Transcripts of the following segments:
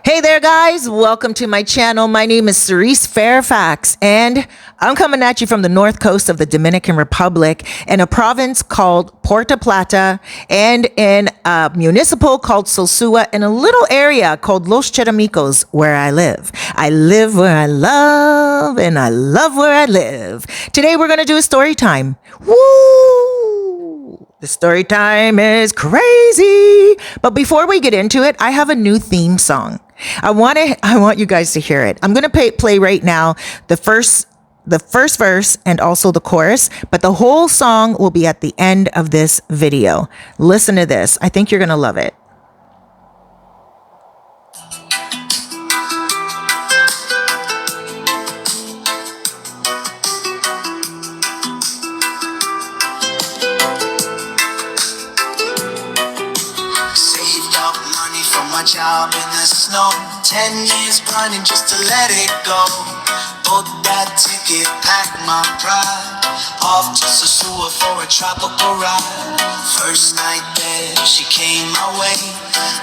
Hey there, guys. Welcome to my channel. My name is Cerise Fairfax, and I'm coming at you from the north coast of the Dominican Republic in a province called Puerto Plata and in a municipal called Sosua in a little area called Los Cheramicos where I live. I live where I love, and I love where I live. Today, we're going to do a story time. Woo! The story time is crazy. But before we get into it, I have a new theme song. I want you guys to hear it. I'm going to play right now the first verse and also the chorus, but the whole song will be at the end of this video. Listen to this. I think you're going to love it. Job in the snow, 10 years grinding just to let it go. Booked that ticket, packed my pride, off to Sosua for a tropical ride. First night there, she came my way.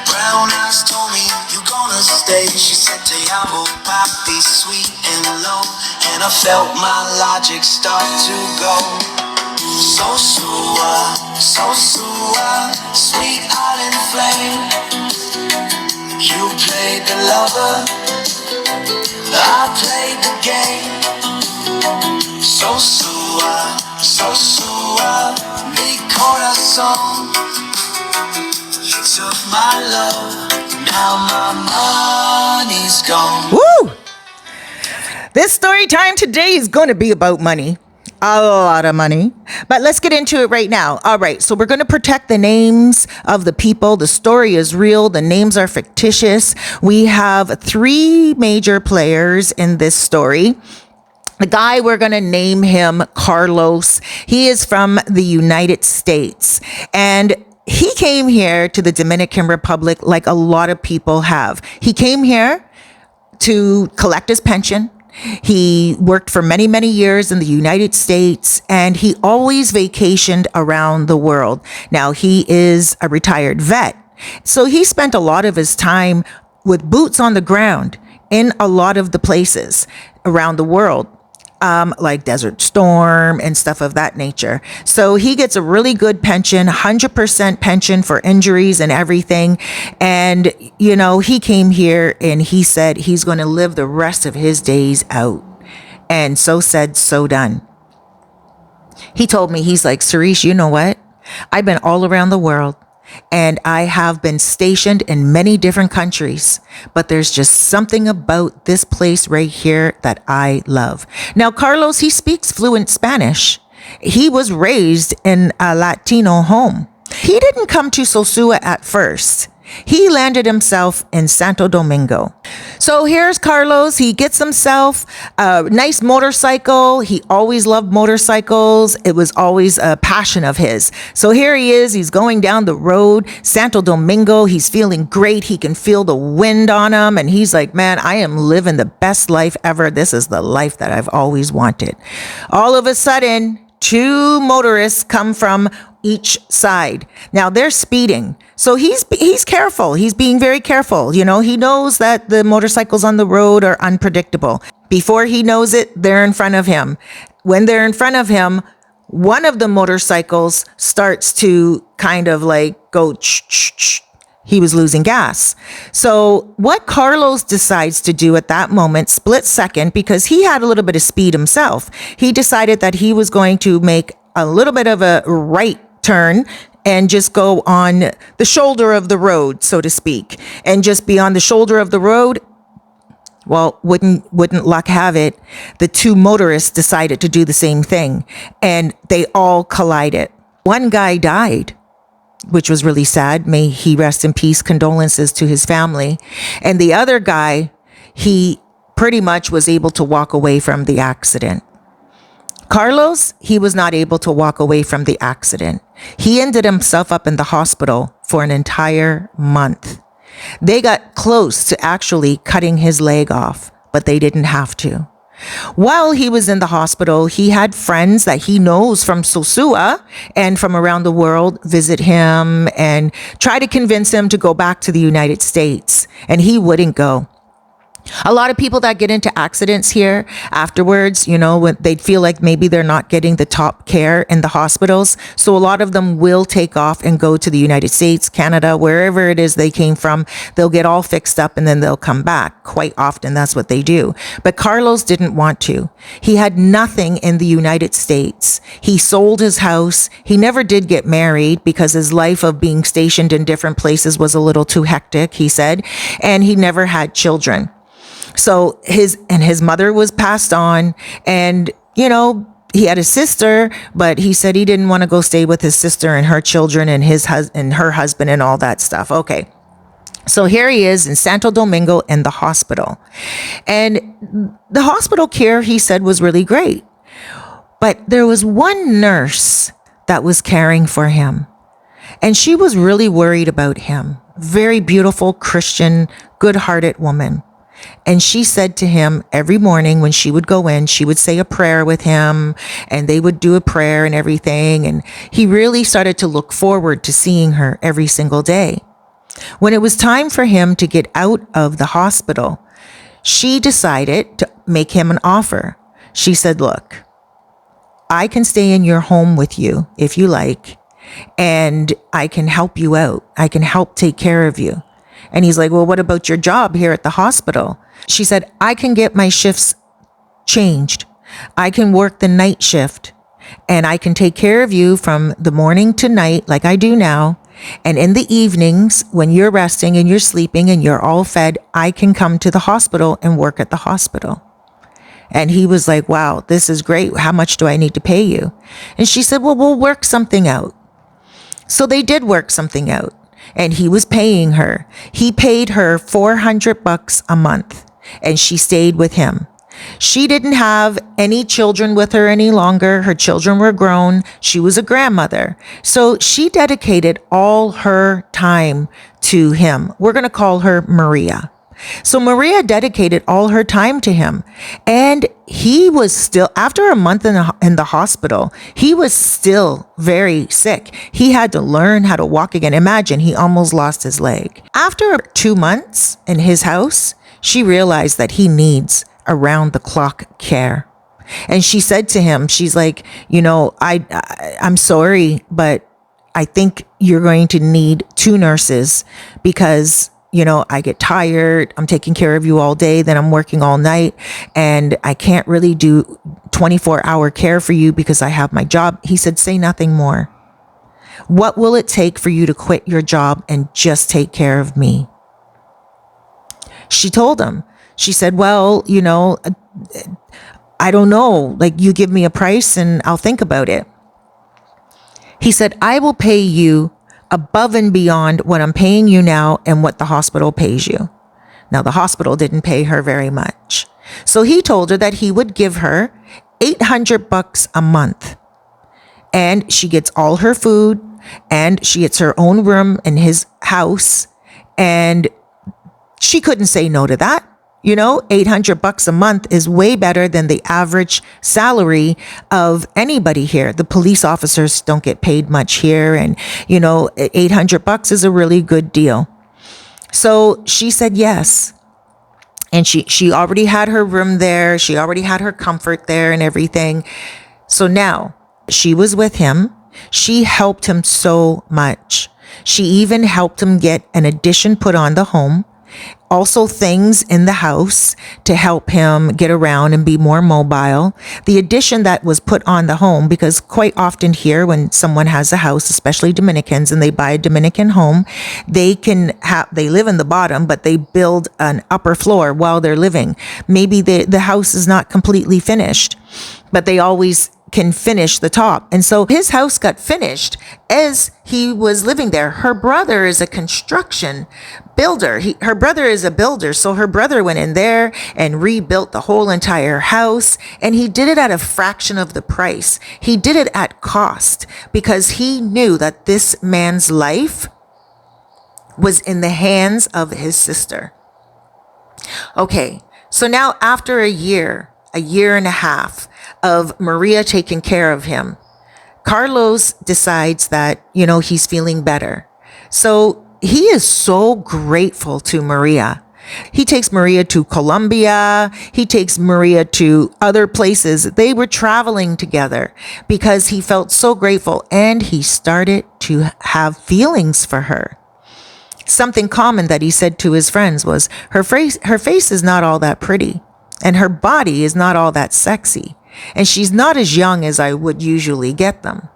Brown eyes told me, you gonna stay. She said, Te amo, papi, sweet and low. And I felt my logic start to go. Sosua, Sosua, sweet island flame. You played the lover, I played the game. Sosua, Sosua, mi corazón. You took my love, now my money's gone. Woo! This story time today is going to be about money. A lot of money. But let's get into it right now. All right. So we're going to protect the names of the people. The story is real. The names are fictitious. We have three major players in this story. The guy, we're going to name him Carlos. He is from the United States. And he came here to the Dominican Republic like a lot of people have. He came here to collect his pension. He worked for many, many years in the United States, and he always vacationed around the world. Now, he is a retired vet, so he spent a lot of his time with boots on the ground in a lot of the places around the world, like Desert Storm and stuff of that nature. So he gets a really good pension, 100% pension for injuries and everything. And, you know, he came here and he said he's going to live the rest of his days out. And so said, so done. He told me, he's like, Cerise, you know what? I've been all around the world. And I have been stationed in many different countries, but there's just something about this place right here that I love. Now, Carlos, he speaks fluent Spanish. He was raised in a Latino home. He didn't come to Sosua at first. He landed himself in Santo Domingo. So here's Carlos. He gets himself a nice motorcycle. He always loved motorcycles. It was always a passion of his. So here he is. He's going down the road, Santo Domingo. He's feeling great. He can feel the wind on him. And he's like, man, I am living the best life ever. This is the life that I've always wanted. All of a sudden, two motorists come from each side. Now they're speeding. So he's careful. He's being very careful. You know, he knows that the motorcycles on the road are unpredictable. Before he knows it, they're in front of him. When they're in front of him, one of the motorcycles starts to kind of like go ch-ch-ch. He was losing gas. So what Carlos decides to do at that moment, split second, because he had a little bit of speed himself, he decided that he was going to make a little bit of a right turn and just go on the shoulder of the road, so to speak, and just be on the shoulder of the road. Well, wouldn't luck have it, the two motorists decided to do the same thing, and they all collided. One guy died, which was really sad. May he rest in peace. Condolences to his family. And the other guy, he pretty much was able to walk away from the accident. Carlos, he was not able to walk away from the accident. He ended himself up in the hospital for an entire month. They got close to actually cutting his leg off, but they didn't have to. While he was in the hospital, he had friends that he knows from Sosua and from around the world visit him and try to convince him to go back to the United States. And he wouldn't go. A lot of people that get into accidents here afterwards, when they feel like maybe they're not getting the top care in the hospitals. So a lot of them will take off and go to the United States, Canada, wherever it is they came from. They'll get all fixed up and then they'll come back. Quite often, that's what they do. But Carlos didn't want to. He had nothing in the United States. He sold his house. He never did get married because his life of being stationed in different places was a little too hectic, he said. And he never had children. So his mother was passed on, and he had a sister, but he said he didn't want to go stay with his sister and her children and her husband and all that stuff. Okay. So here he is in Santo Domingo in the hospital. And the hospital care, he said, was really great. But there was one nurse that was caring for him, and she was really worried about him. Very beautiful, Christian, good-hearted woman. And she said to him every morning when she would go in, she would say a prayer with him and they would do a prayer and everything. And he really started to look forward to seeing her every single day. When it was time for him to get out of the hospital, she decided to make him an offer. She said, look, I can stay in your home with you if you like, and I can help you out. I can help take care of you. And he's like, well, what about your job here at the hospital? She said, I can get my shifts changed. I can work the night shift and I can take care of you from the morning to night like I do now. And in the evenings, when you're resting and you're sleeping and you're all fed, I can come to the hospital and work at the hospital. And he was like, wow, this is great. How much do I need to pay you? And she said, well, we'll work something out. So they did work something out. And he was paying her. He paid her $400 a month, and she stayed with him. She didn't have any children with her any longer. Her children were grown. She was a grandmother. So she dedicated all her time to him. We're going to call her Maria. So Maria dedicated all her time to him. And he was still, after a month in the hospital, he was still very sick. He had to learn how to walk again. Imagine, he almost lost his leg. After 2 months in his house, she realized that he needs around the clock care. And she said to him, she's like, I'm sorry, but I think you're going to need 2 nurses because I get tired. I'm taking care of you all day. Then I'm working all night and I can't really do 24-hour care for you because I have my job. He said, say nothing more. What will it take for you to quit your job and just take care of me? She told him, she said, well, I don't know. Like, you give me a price and I'll think about it. He said, I will pay you above and beyond what I'm paying you now and what the hospital pays you. Now, the hospital didn't pay her very much. So he told her that he would give her $800 a month. And she gets all her food and she gets her own room in his house. And she couldn't say no to that. $800 a month is way better than the average salary of anybody here. The police officers don't get paid much here. And, $800 is a really good deal. So she said yes. And she already had her room there. She already had her comfort there and everything. So now she was with him. She helped him so much. She even helped him get an addition put on the home. Also things in the house to help him get around and be more mobile. The addition that was put on the home, because quite often here when someone has a house, especially Dominicans, and they buy a Dominican home, they live in the bottom, but they build an upper floor while they're living. Maybe the house is not completely finished, but they always can finish the top. And so his house got finished as he was living there. Her brother is a construction builder. Her brother is a builder. So her brother went in there and rebuilt the whole entire house. And he did it at a fraction of the price. He did it at cost because he knew that this man's life was in the hands of his sister. Okay. So now after a year a year and a half of Maria taking care of him, Carlos decides that, he's feeling better. So he is so grateful to Maria. He takes Maria to Colombia. He takes Maria to other places. They were traveling together because he felt so grateful, and he started to have feelings for her. Something common that he said to his friends was, her face is not all that pretty, and her body is not all that sexy, and she's not as young as I would usually get them,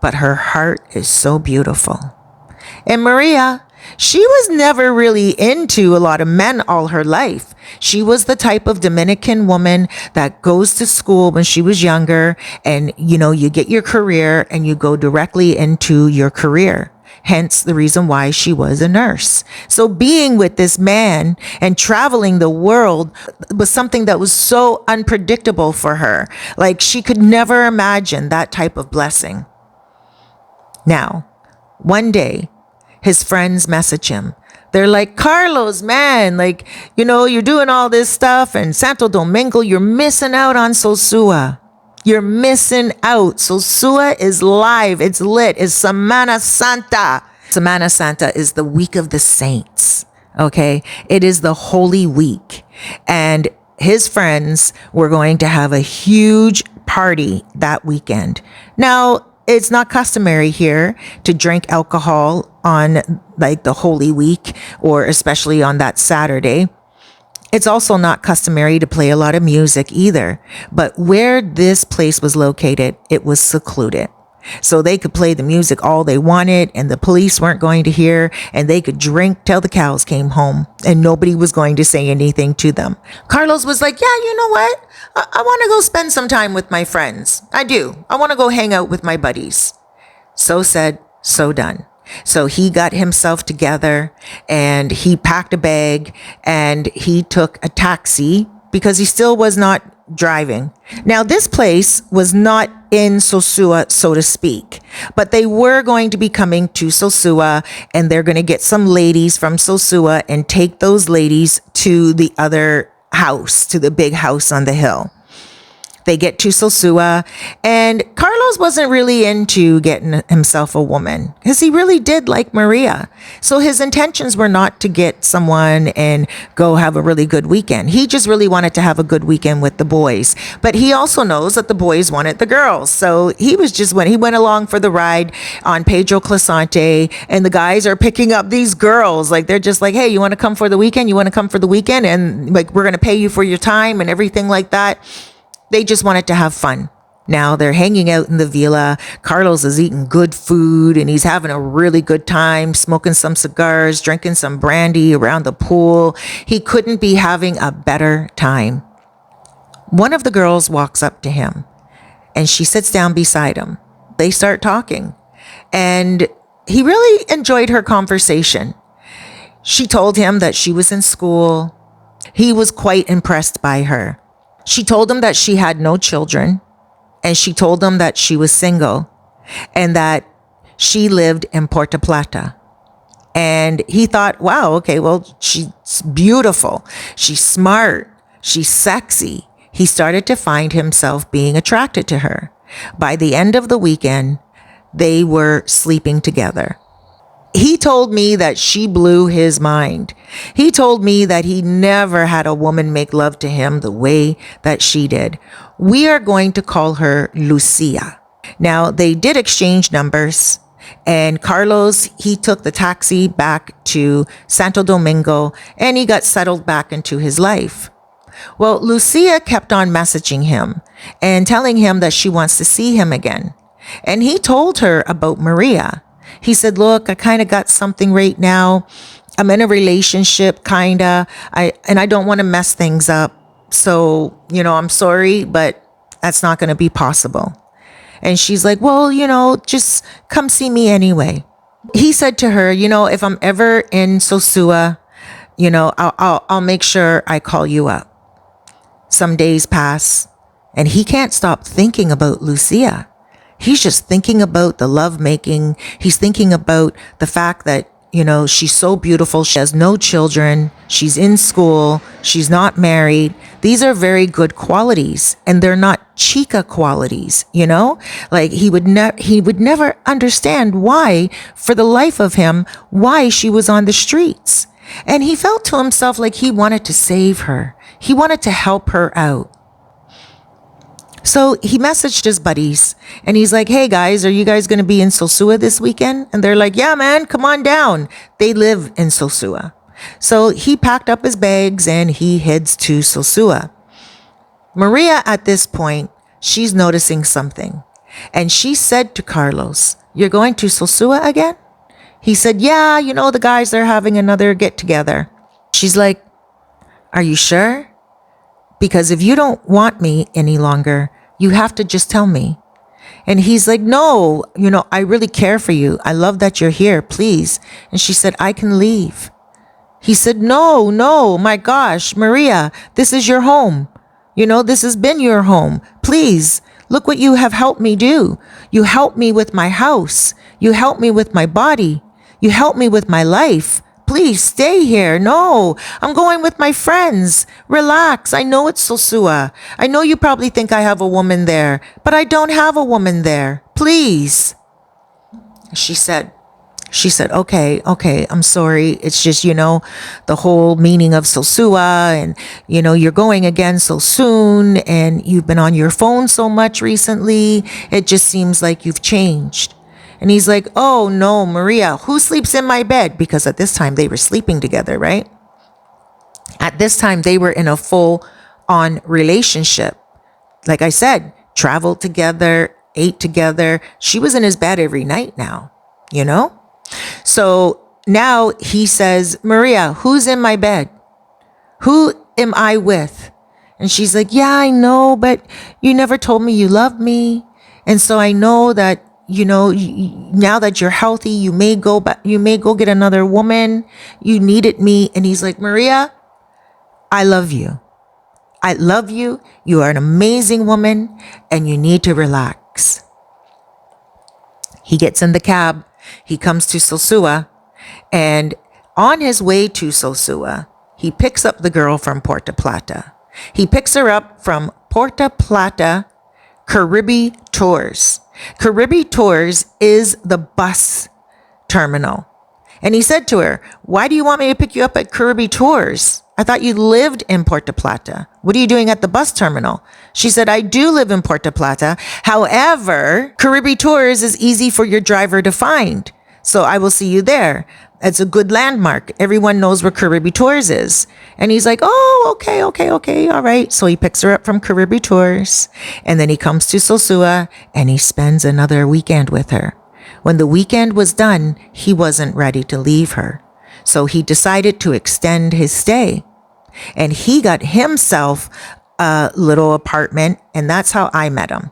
but her heart is so beautiful. And Maria, she was never really into a lot of men all her life. She was the type of Dominican woman that goes to school when she was younger, and you get your career and you go directly into your career. Hence the reason why she was a nurse. So being with this man and traveling the world was something that was so unpredictable for her. Like, she could never imagine that type of blessing. Now, one day, his friends message him. They're like, Carlos, man, you're doing all this stuff, and Santo Domingo, you're missing out on Sosua. You're missing out. Sosua is live. It's lit. It's Semana Santa. Semana Santa is the week of the saints. Okay. It is the Holy Week. And his friends were going to have a huge party that weekend. Now, it's not customary here to drink alcohol on the Holy Week, or especially on that Saturday. It's also not customary to play a lot of music either. But where this place was located, it was secluded. So they could play the music all they wanted, and the police weren't going to hear, and they could drink till the cows came home, and nobody was going to say anything to them. Carlos was like, yeah, you know what? I want to go spend some time with my friends. I do. I want to go hang out with my buddies. So said, so done. So he got himself together, and he packed a bag, and he took a taxi because he still was not driving. Now, this place was not in Sosua, so to speak, but they were going to be coming to Sosua, and they're going to get some ladies from Sosua and take those ladies to the other house, to the big house on the hill. They get to Sosua, and Carlos wasn't really into getting himself a woman because he really did like Maria. So his intentions were not to get someone and go have a really good weekend. He just really wanted to have a good weekend with the boys. But he also knows that the boys wanted the girls. So he went along for the ride on Pedro Clisante, and the guys are picking up these girls. They're just like, hey, you want to come for the weekend? You want to come for the weekend? And we're going to pay you for your time and everything like that. They just wanted to have fun. Now they're hanging out in the villa. Carlos is eating good food, and he's having a really good time, smoking some cigars, drinking some brandy around the pool. He couldn't be having a better time. One of the girls walks up to him, and she sits down beside him. They start talking, and he really enjoyed her conversation. She told him that she was in school. He was quite impressed by her. She told him that she had no children, and she told him that she was single and that she lived in Puerto Plata. And he thought, wow, okay, well, she's beautiful. She's smart. She's sexy. He started to find himself being attracted to her. By the end of the weekend, they were sleeping together. He told me that she blew his mind. He told me that he never had a woman make love to him the way that she did. We are going to call her Lucia. Now, they did exchange numbers, and Carlos, he took the taxi back to Santo Domingo, and he got settled back into his life. Well, Lucia kept on messaging him and telling him that she wants to see him again. And he told her about Maria. He said, look, I kind of got something right now. I'm in a relationship, kind of. I don't want to mess things up. So, I'm sorry, but that's not going to be possible. And she's like, well, just come see me anyway. He said to her, if I'm ever in Sosua, I'll make sure I call you up. Some days pass, and he can't stop thinking about Lucia. He's just thinking about the lovemaking. He's thinking about the fact that, she's so beautiful. She has no children. She's in school. She's not married. These are very good qualities, and they're not chica qualities, you know? Like he would never understand why, for the life of him, why she was on the streets. And he felt to himself like he wanted to save her. He wanted to help her out. So he messaged his buddies and he's like, hey guys, are you guys going to be in Sosua this weekend? And they're like, yeah, man, come on down. They live in Sosua. So he packed up his bags and he heads to Sosua. Maria, at this point, she's noticing something. And she said to Carlos, you're going to Sosua again? He said, yeah, you know, the guys are having another get together. She's like, are you sure? Because if you don't want me any longer, you have to just tell me. And he's like, no, you know, I really care for you. I love that you're here, please. And she said, I can leave. He said, no, my gosh, Maria, this is your home. You know, this has been your home. Please, look what you have helped me do. You helped me with my house. You helped me with my body. You helped me with my life. Please stay here. No, I'm going with my friends. Relax. I know it's Sosua. I know you probably think I have a woman there, but I don't have a woman there. Please. She said, okay, I'm sorry. It's just, you know, the whole meaning of Sosua and, you know, you're going again so soon and you've been on your phone so much recently. It just seems like you've changed. And he's like, oh no, Maria, who sleeps in my bed? Because at this time they were sleeping together, right? At this time they were in a full on relationship. Like I said, traveled together, ate together. She was in his bed every night now, you know? So now he says, Maria, who's in my bed? Who am I with? And she's like, yeah, I know, but you never told me you love me. And so I know that, you know, now that you're healthy, you may go get another woman. You needed me. And he's like, Maria, I love you. I love you. You are an amazing woman and you need to relax. He gets in the cab. He comes to Sosua, and on his way to Sosua, he picks up the girl from Puerto Plata. He picks her up from Puerto Plata Caribe Tours. Caribe Tours is the bus terminal. And he said to her, why do you want me to pick you up at Caribe Tours? I thought you lived in Puerto Plata. What are you doing at the bus terminal? She said, I do live in Puerto Plata. However, Caribe Tours is easy for your driver to find. So I will see you there. It's a good landmark. Everyone knows where Caribe Tours is. And he's like, oh, okay. All right. So he picks her up from Caribe Tours. And then he comes to Sosua and he spends another weekend with her. When the weekend was done, he wasn't ready to leave her. So he decided to extend his stay. And he got himself a little apartment, and that's how I met him.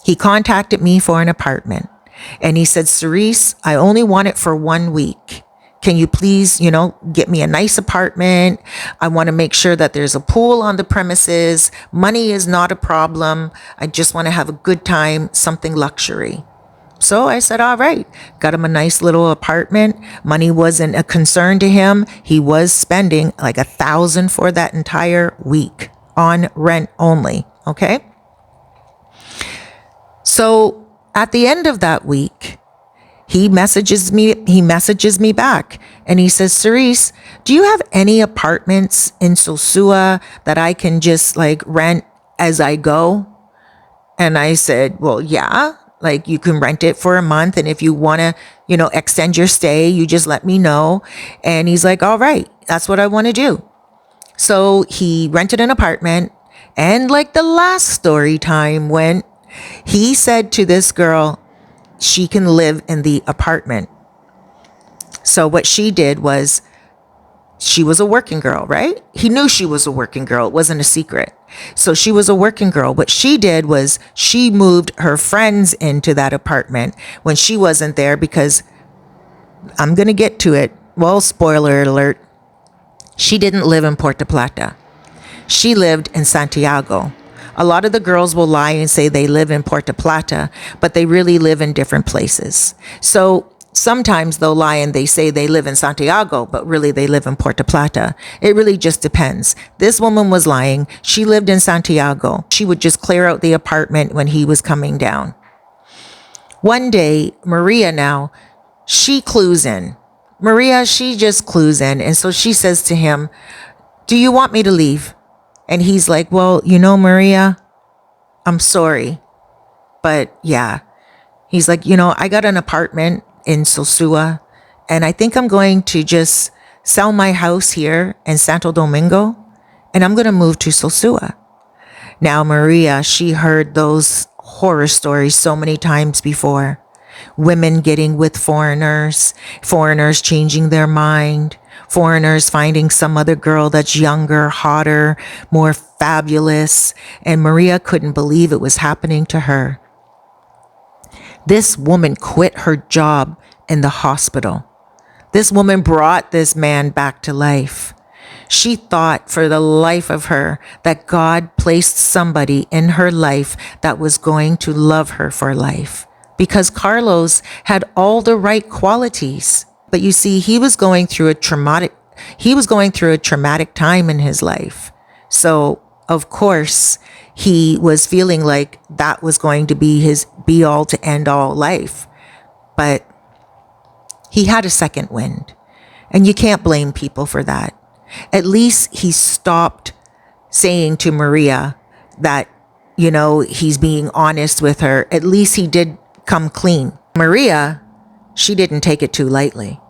He contacted me for an apartment. And he said, Cerise, I only want it for 1 week. Can you please, you know, get me a nice apartment? I want to make sure that there's a pool on the premises. Money is not a problem. I just want to have a good time, something luxury. So I said, all right, got him a nice little apartment. Money wasn't a concern to him. He was spending like $1,000 for that entire week on rent only. Okay. So at the end of that week, he messages me back and he says, Cerise, do you have any apartments in Sosua that I can just like rent as I go? And I said, well, yeah. Like you can rent it for a month. And if you want to, you know, extend your stay, you just let me know. And he's like, all right, that's what I want to do. So he rented an apartment. And like the last story time went, he said to this girl, she can live in the apartment. So what she did was, she was a working girl, right? He knew she was a working girl. It wasn't a secret. So she was a working girl. What she did was she moved her friends into that apartment when she wasn't there because I'm going to get to it. Well, spoiler alert. She didn't live in Puerto Plata. She lived in Santiago. A lot of the girls will lie and say they live in Puerto Plata, but they really live in different places. So Sometimes they'll lie and they say they live in Santiago, but really they live in Puerto Plata. It really just depends. This woman was lying. She lived in Santiago. She would just clear out the apartment when he was coming down. One day, Maria now, she clues in. Maria, she just clues in. And so she says to him, do you want me to leave? And he's like, well, Maria, I'm sorry. But yeah, he's like, I got an apartment in Sosua, and I think I'm going to just sell my house here in Santo Domingo, and I'm going to move to Sosua. Now, Maria, she heard those horror stories so many times before. Women getting with foreigners, foreigners changing their mind, foreigners finding some other girl that's younger, hotter, more fabulous, and Maria couldn't believe it was happening to her. This woman quit her job in the hospital. This woman brought this man back to life. She thought for the life of her that God placed somebody in her life that was going to love her for life, because Carlos had all the right qualities. But you see, he was going through a traumatic time in his life. So, of course, he was feeling like that was going to be his be all to end all life. But he had a second wind, and you can't blame people for that. At least he stopped saying to Maria that, he's being honest with her. At least he did come clean. Maria, she didn't take it too lightly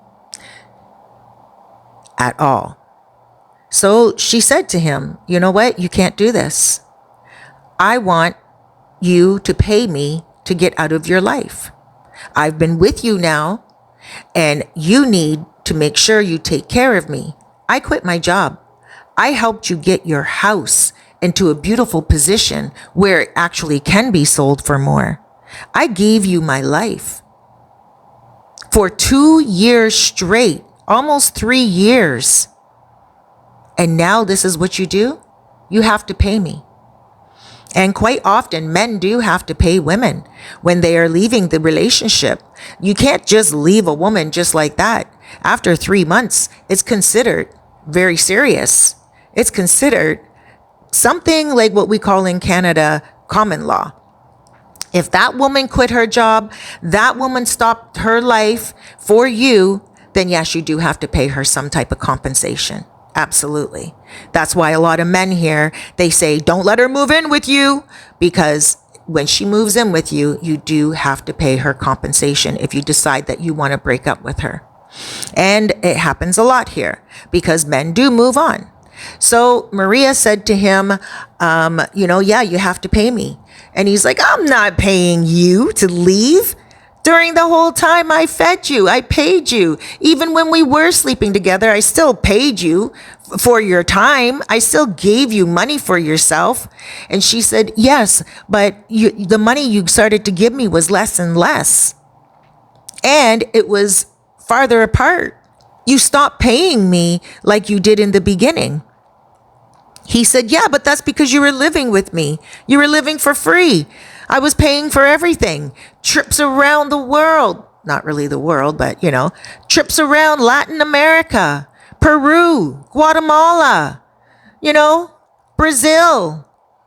at all. So she said to him, you know what? You can't do this. I want you to pay me to get out of your life. I've been with you now, and you need to make sure you take care of me. I quit my job. I helped you get your house into a beautiful position where it actually can be sold for more. I gave you my life. For 2 years straight, almost 3 years. And now this is what you do? You have to pay me. And quite often, men do have to pay women when they are leaving the relationship. You can't just leave a woman just like that. After 3 months, it's considered very serious. It's considered something like what we call in Canada common law. If that woman quit her job, that woman stopped her life for you, then yes, you do have to pay her some type of compensation. Absolutely. That's why a lot of men here, they say, don't let her move in with you, because when she moves in with you, you do have to pay her compensation if you decide that you want to break up with her. And it happens a lot here because men do move on. So Maria said to him, yeah, you have to pay me. And he's like, I'm not paying you to leave. During the whole time I fed you, I paid you. Even when we were sleeping together, I still paid you for your time. I still gave you money for yourself. And she said, yes, but the money you started to give me was less and less. And it was farther apart. You stopped paying me like you did in the beginning. He said, yeah, but that's because you were living with me. You were living for free. I was paying for everything. Trips around the world. Not really the world, but, trips around Latin America, Peru, Guatemala, Brazil.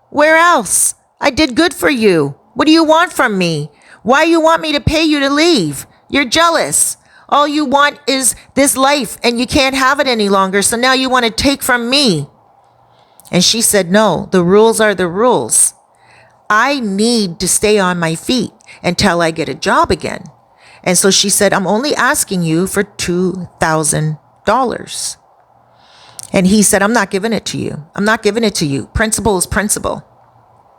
Where else? I did good for you. What do you want from me? Why you want me to pay you to leave? You're jealous. All you want is this life and you can't have it any longer. So now you want to take from me. And she said, no, the rules are the rules. I need to stay on my feet until I get a job again. And so she said, I'm only asking you for $2,000. And he said, I'm not giving it to you. I'm not giving it to you. Principle is principle.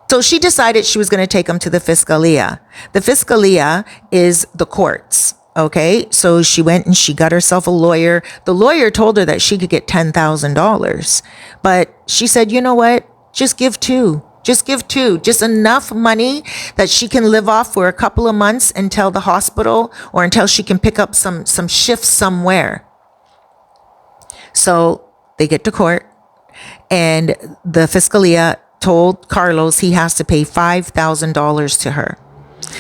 So she decided she was going to take him to the Fiscalia. The Fiscalia is the courts. Okay, so she went and she got herself a lawyer. The lawyer told her that she could get $10,000. But she said, you know what? Just give two. Just give two. Just enough money that she can live off for a couple of months until the hospital or until she can pick up some shifts somewhere. So they get to court and the Fiscalia told Carlos he has to pay $5,000 to her.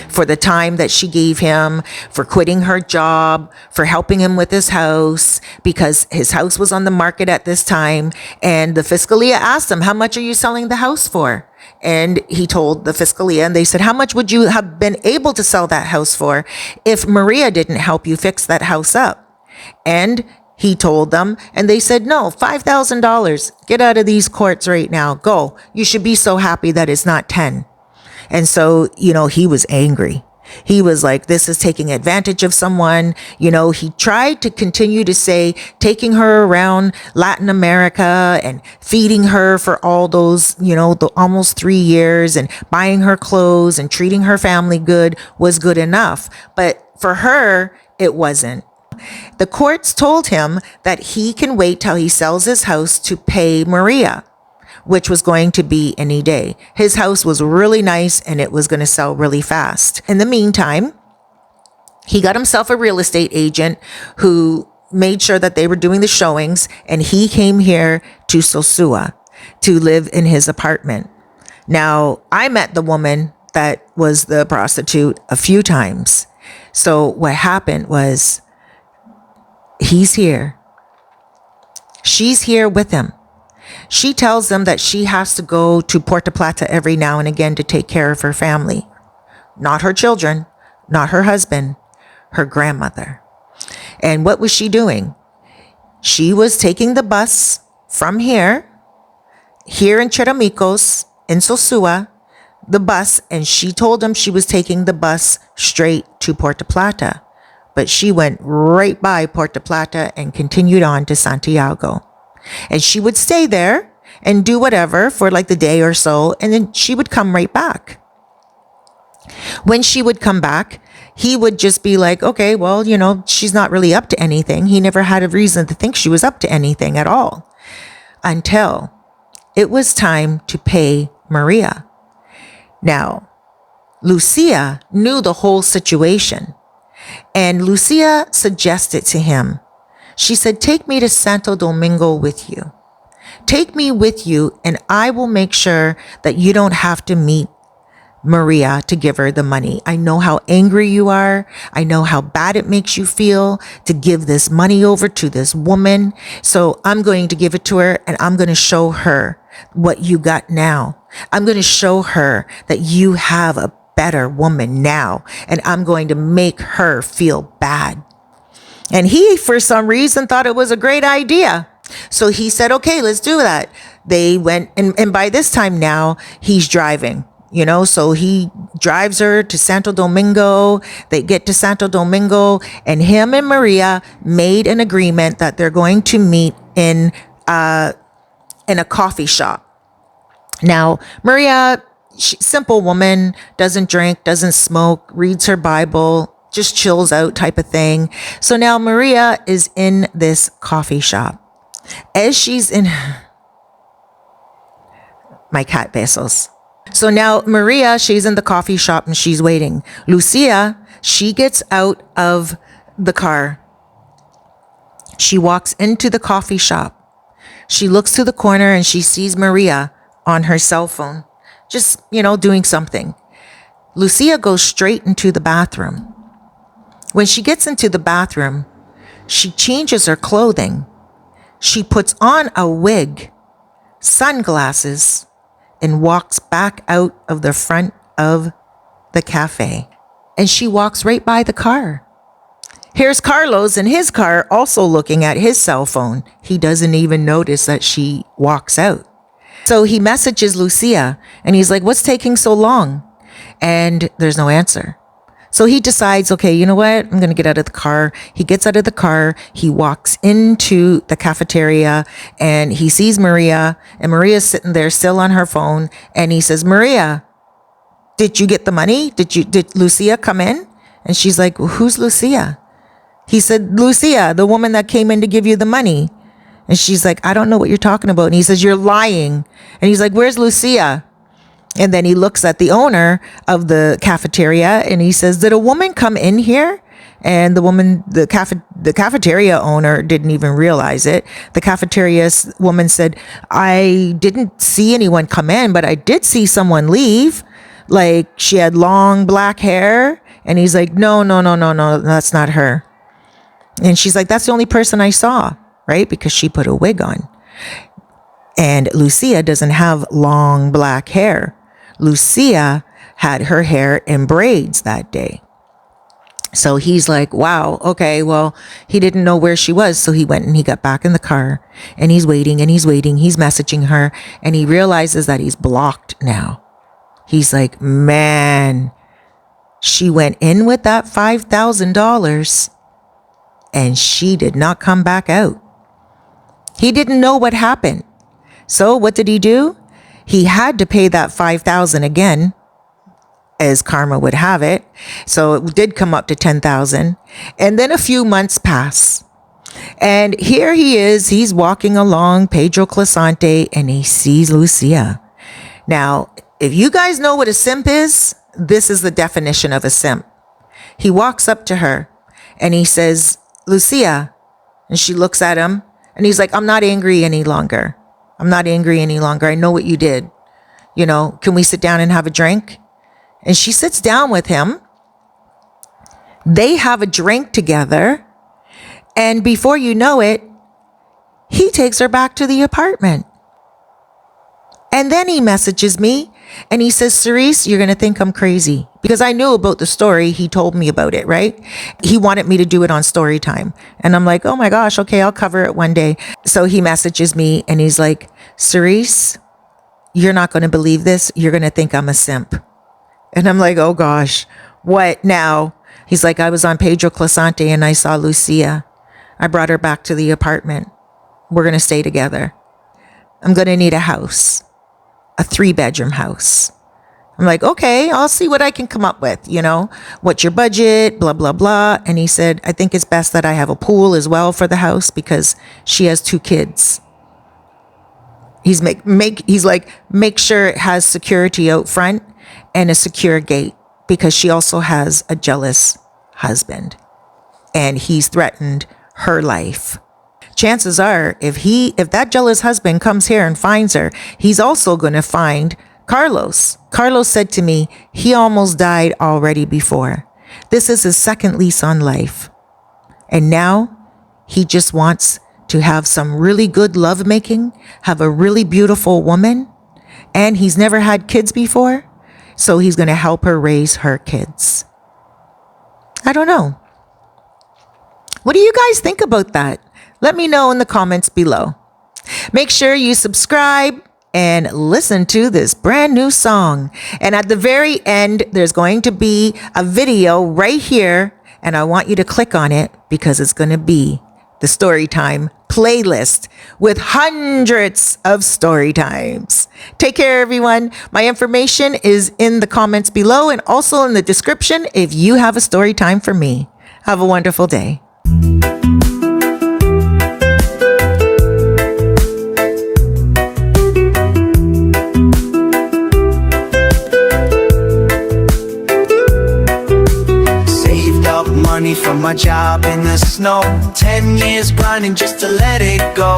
for the time that she gave him, for quitting her job, for helping him with his house, because his house was on the market at this time. And the Fiscalia asked him, how much are you selling the house for? And he told the Fiscalia, and they said, how much would you have been able to sell that house for if Maria didn't help you fix that house up? And he told them, and they said, no, $5,000. Get out of these courts right now. Go. You should be so happy that it's not 10. And so, he was angry. He was like, this is taking advantage of someone. He tried to continue to say, taking her around Latin America and feeding her for all those, the almost 3 years, and buying her clothes and treating her family good was good enough. But for her, it wasn't. The courts told him that he can wait till he sells his house to pay Maria, which was going to be any day. His house was really nice and it was going to sell really fast. In the meantime, he got himself a real estate agent who made sure that they were doing the showings, and he came here to Sosua to live in his apartment. Now, I met the woman that was the prostitute a few times. So what happened was, he's here. She's here with him. She tells them that she has to go to Puerto Plata every now and again to take care of her family. Not her children, not her husband, her grandmother. And what was she doing? She was taking the bus from here in Cheramicos, in Sosua, the bus, and she told them she was taking the bus straight to Puerto Plata. But she went right by Puerto Plata and continued on to Santiago. And she would stay there and do whatever for like the day or so, and then she would come right back. When she would come back, he would just be like, okay, well, she's not really up to anything. He never had a reason to think she was up to anything at all, until it was time to pay Maria. Now, Lucia knew the whole situation, and Lucia suggested to him, she said, take me to Santo Domingo with you. Take me with you, and I will make sure that you don't have to meet Maria to give her the money. I know how angry you are. I know how bad it makes you feel to give this money over to this woman. So I'm going to give it to her, and I'm going to show her what you got now. I'm going to show her that you have a better woman now, and I'm going to make her feel bad. And he, for some reason, thought it was a great idea. So he said, okay, let's do that. They went, and by this time now, he's driving, so he drives her to Santo Domingo. They get to Santo Domingo, and him and Maria made an agreement that they're going to meet in a coffee shop. Now, Maria, simple woman, doesn't drink, doesn't smoke, reads her Bible, just chills out type of thing. So now Maria is in this coffee shop. As she's in my cat Besos. So now Maria, she's in the coffee shop and she's waiting. Lucia, she gets out of the car. She walks into the coffee shop. She looks to the corner and she sees Maria on her cell phone, just, doing something. Lucia goes straight into the bathroom. When she gets into the bathroom, she changes her clothing. She puts on a wig, sunglasses, and walks back out of the front of the cafe. And she walks right by the car. Here's Carlos in his car also looking at his cell phone. He doesn't even notice that she walks out. So he messages Lucia and he's like, what's taking so long? And there's no answer. So he decides, okay, you know what? I'm going to get out of the car. He gets out of the car. He walks into the cafeteria and he sees Maria, and Maria's sitting there still on her phone. And he says, Maria, did you get the money? Did Lucia come in? And she's like, well, who's Lucia? He said, Lucia, the woman that came in to give you the money. And she's like, I don't know what you're talking about. And he says, you're lying. And he's like, where's Lucia? And then he looks at the owner of the cafeteria and he says, did a woman come in here? And the woman, the cafeteria owner didn't even realize it. The cafeteria woman said, I didn't see anyone come in, but I did see someone leave. Like she had long black hair. And he's like, no, no, no, no, no, that's not her. And she's like, that's the only person I saw, right? Because she put a wig on. And Lucia doesn't have long black hair. Lucia had her hair in braids that day. So he's like, wow, okay, well, he didn't know where she was. So he went and he got back in the car and he's waiting and he's waiting. He's messaging her and he realizes that he's blocked now. He's like, man, she went in with that $5,000 and she did not come back out. He didn't know what happened. So what did he do? He had to pay that $5,000 again, as karma would have it. So it did come up to $10,000. And then a few months pass. And here he is, he's walking along Pedro Clisante and he sees Lucia. Now, if you guys know what a simp is, this is the definition of a simp. He walks up to her and he says, Lucia. And she looks at him and he's like, I'm not angry any longer. I'm not angry any longer. I know what you did. You know, can we sit down and have a drink? And she sits down with him. They have a drink together. And before you know it, he takes her back to the apartment. And then he messages me and he says, Cerise, you're going to think I'm crazy. Because I knew about the story. He told me about it, right? He wanted me to do it on Storytime. And I'm like, oh my gosh, okay, I'll cover it one day. So he messages me and he's like, Cerise, you're not going to believe this. You're going to think I'm a simp. And I'm like, oh gosh, what now? He's like, I was on Pedro Clisante and I saw Lucia. I brought her back to the apartment. We're going to stay together. I'm going to need a house, a 3-bedroom house. I'm like, okay, I'll see what I can come up with. You know, what's your budget, blah, blah, blah. And he said, I think it's best that I have a pool as well for the house because she has 2 kids. He's like, make sure it has security out front and a secure gate because she also has a jealous husband and he's threatened her life. Chances are if that jealous husband comes here and finds her, he's also going to find Carlos. Carlos said to me, he almost died already before. This is his second lease on life. And now he just wants to have some really good lovemaking, have a really beautiful woman, and he's never had kids before. So he's going to help her raise her kids. I don't know. What do you guys think about that? Let me know in the comments below. Make sure you subscribe and listen to this brand new song. And at the very end, there's going to be a video right here. And I want you to click on it because it's going to be the Storytime playlist with hundreds of story times. Take care, everyone. My information is in the comments below and also in the description if you have a story time for me. Have a wonderful day. Money from my job in the snow, 10 years grinding just to let it go.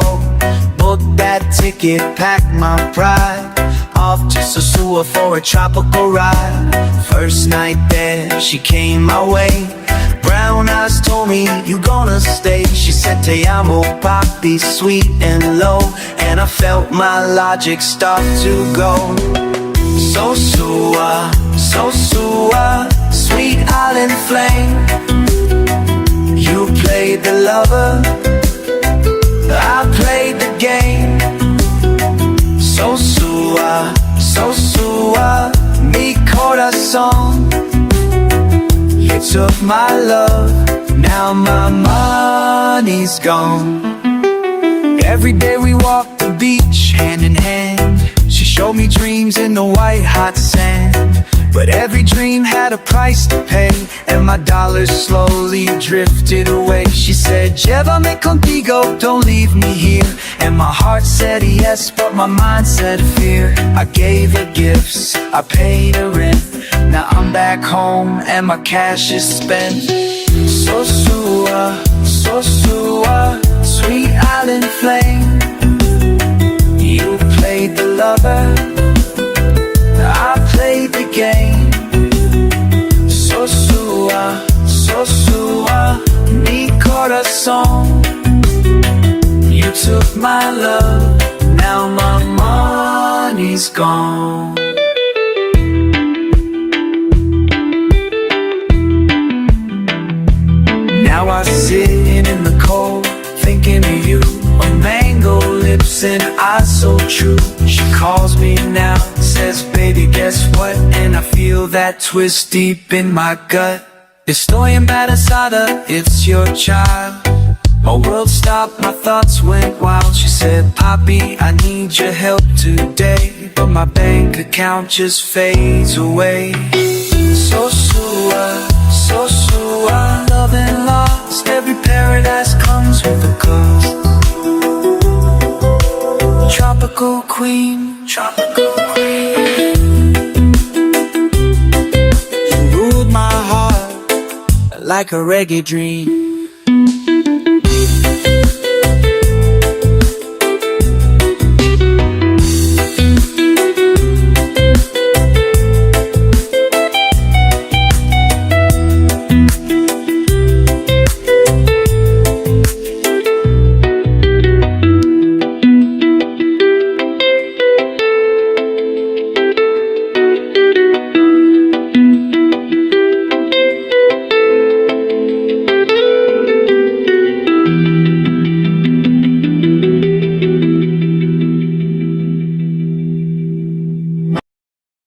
Booked that ticket, packed my pride, off to Sosua for a tropical ride. First night there, she came my way. Brown eyes told me, you gonna stay. She said, te amo, papi, sweet and low. And I felt my logic start to go. Sosua, Sosua, sweet island flame. You played the lover, I played the game. Sosua, Sosua, mi corazón. You took my love, now my money's gone. Every day we walk the beach hand in hand. She showed me dreams in the white hot sand. But every dream had a price to pay, and my dollars slowly drifted away. She said, llévame contigo, don't leave me here. And my heart said yes, but my mind said fear. I gave her gifts, I paid her rent. Now I'm back home and my cash is spent. Sosua, Sosua, sweet island flame. You played the lover, I played the game. my love. Now my money's gone. Now I sitting in the cold, thinking of you, on mango lips and eyes so true. She calls me now, says baby guess what, and I feel that twist deep in my gut. Estoy embarazada, it's your child. My world stopped, my thoughts went wild. She said, Papi, I need your help today, but my bank account just fades away. Sosua, Sosua, love and lost. Every paradise comes with a cost. Tropical queen, tropical queen. You ruled my heart like a reggae dream.